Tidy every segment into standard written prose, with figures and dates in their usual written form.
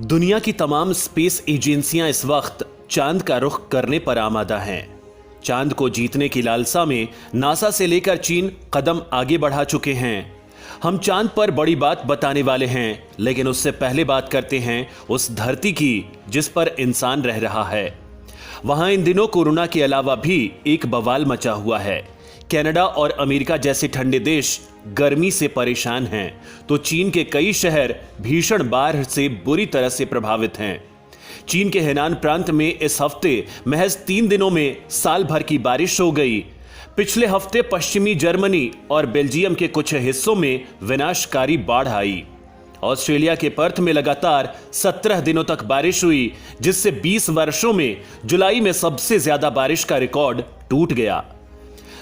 दुनिया की तमाम स्पेस एजेंसियां इस वक्त चांद का रुख करने पर आमादा हैं। चांद को जीतने की लालसा में नासा से लेकर चीन कदम आगे बढ़ा चुके हैं। हम चांद पर बड़ी बात बताने वाले हैं, लेकिन उससे पहले बात करते हैं उस धरती की जिस पर इंसान रह रहा है। वहां इन दिनों कोरोना के अलावा भी एक बवाल मचा हुआ है। कनाडा और अमेरिका जैसे ठंडे देश गर्मी से परेशान हैं, तो चीन के कई शहर भीषण बाढ़ से बुरी तरह से प्रभावित हैं। चीन के हेनान प्रांत में इस हफ्ते महज 3 दिनों में साल भर की बारिश हो गई। पिछले हफ्ते पश्चिमी जर्मनी और बेल्जियम के कुछ हिस्सों में विनाशकारी बाढ़ आई। ऑस्ट्रेलिया के पर्थ में लगातार 17 दिनों तक बारिश हुई, जिससे 20 वर्षों में जुलाई में सबसे ज्यादा बारिश का रिकॉर्ड टूट गया।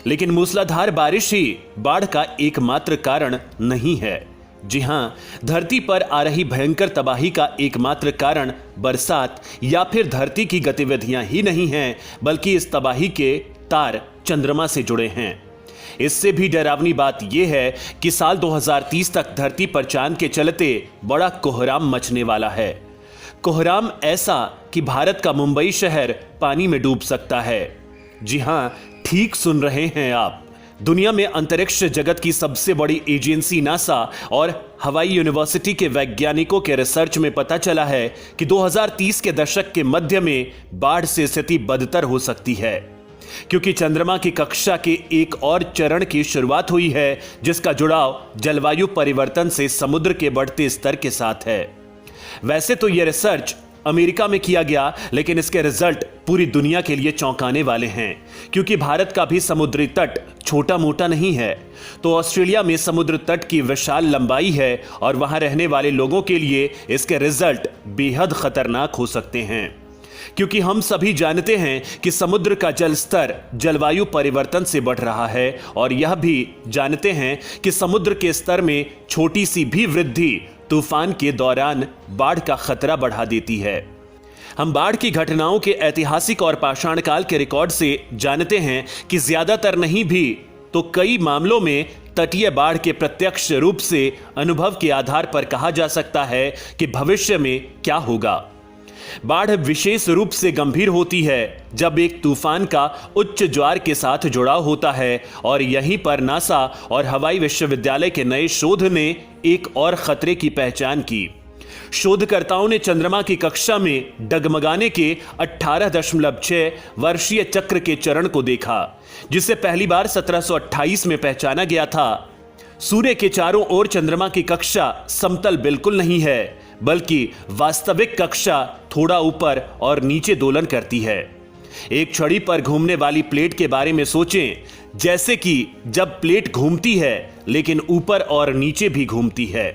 लेकिन मूसलाधार बारिश ही बाढ़ का एकमात्र कारण नहीं है। जी हां, धरती पर आ रही भयंकर तबाही का एकमात्र कारण बरसात या फिर धरती की गतिविधियां ही नहीं हैं, बल्कि इस तबाही के तार चंद्रमा से जुड़े हैं। इससे भी डरावनी बात यह है कि साल 2030 तक धरती पर चांद के चलते बड़ा कोहराम मचने वाला है। कोहराम ऐसा कि भारत का मुंबई शहर पानी में डूब सकता है। जी हां, ठीक सुन रहे हैं आप। दुनिया में अंतरिक्ष जगत की सबसे बड़ी एजेंसी नासा और हवाई यूनिवर्सिटी के वैज्ञानिकों के रिसर्च में पता चला है कि 2030 के दशक के मध्य में बाढ़ से स्थिति बदतर हो सकती है, क्योंकि चंद्रमा की कक्षा के एक और चरण की शुरुआत हुई है, जिसका जुड़ाव जलवायु परिवर्तन से समुद्र के बढ़ते स्तर के साथ है। वैसे तो यह रिसर्च अमेरिका में किया गया, लेकिन इसके रिजल्ट पूरी दुनिया के लिए चौंकाने वाले हैं, क्योंकि भारत का भी समुद्री तट छोटा मोटा नहीं है। तो ऑस्ट्रेलिया में समुद्र तट की विशाल लंबाई है और वहां रहने वाले लोगों के लिए इसके रिजल्ट बेहद खतरनाक हो सकते हैं, क्योंकि हम सभी जानते हैं कि समुद्र का जल स्तर जलवायु परिवर्तन से बढ़ रहा है, और यह भी जानते हैं कि समुद्र के स्तर में छोटी सी भी वृद्धि तूफान के दौरान बाढ़ का खतरा बढ़ा देती है। हम बाढ़ की घटनाओं के ऐतिहासिक और पाषाण काल के रिकॉर्ड से जानते हैं कि ज्यादातर नहीं भी तो कई मामलों में तटीय बाढ़ के प्रत्यक्ष रूप से अनुभव के आधार पर कहा जा सकता है कि भविष्य में क्या होगा। बाढ़ विशेष रूप से गंभीर होती है जब एक तूफान का उच्च ज्वार के साथ जुड़ाव होता है, और यहीं पर नासा और हवाई विश्वविद्यालय के नए शोध ने एक और खतरे की पहचान की। शोधकर्ताओं ने चंद्रमा की कक्षा में डगमगाने के 18.6 वर्षीय चक्र के चरण को देखा, जिसे पहली बार 1728 में पहचाना गया था। सूर्य के चारों ओर चंद्रमा की कक्षा समतल बिल्कुल नहीं है, बल्कि वास्तविक कक्षा थोड़ा ऊपर और नीचे दोलन करती है। एक छड़ी पर घूमने वाली प्लेट के बारे में सोचें, जैसे कि जब प्लेट घूमती है लेकिन ऊपर और नीचे भी घूमती है।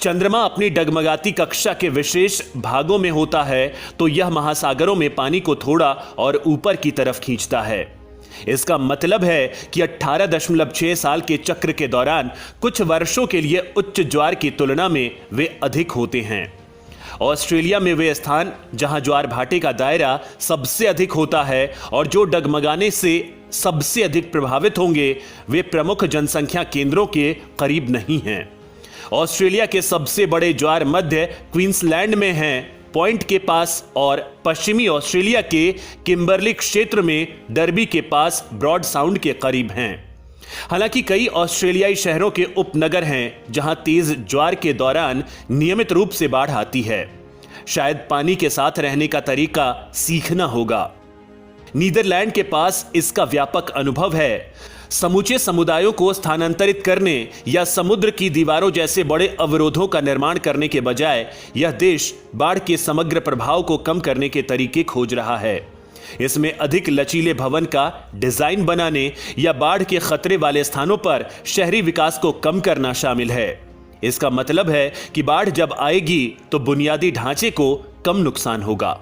चंद्रमा अपनी डगमगाती कक्षा के विशेष भागों में होता है, तो यह महासागरों में पानी को थोड़ा और ऊपर की तरफ खींचता है। इसका मतलब है कि 18.6 साल के चक्र के दौरान कुछ वर्षों के लिए उच्च ज्वार की तुलना में वे अधिक होते हैं। ऑस्ट्रेलिया में वे स्थान जहां ज्वार भाटे का दायरा सबसे अधिक होता है और जो डगमगाने से सबसे अधिक प्रभावित होंगे, वे प्रमुख जनसंख्या केंद्रों के करीब नहीं हैं। ऑस्ट्रेलिया के सबसे बड़े ज्वार मध्य क्वींसलैंड में हैं, पॉइंट के पास, और पश्चिमी ऑस्ट्रेलिया के किम्बरली क्षेत्र में डर्बी के पास ब्रॉड साउंड के करीब हैं। हालांकि कई ऑस्ट्रेलियाई शहरों के उपनगर हैं जहां तेज ज्वार के दौरान नियमित रूप से बाढ़ आती है। शायद पानी के साथ रहने का तरीका सीखना होगा। नीदरलैंड के पास इसका व्यापक अनुभव है। समूचे समुदायों को स्थानांतरित करने या समुद्र की दीवारों जैसे बड़े अवरोधों का निर्माण करने के बजाय यह देश बाढ़ के समग्र प्रभाव को कम करने के तरीके खोज रहा है। इसमें अधिक लचीले भवन का डिजाइन बनाने या बाढ़ के खतरे वाले स्थानों पर शहरी विकास को कम करना शामिल है। इसका मतलब है कि बाढ़ जब आएगी तो बुनियादी ढांचे को कम नुकसान होगा।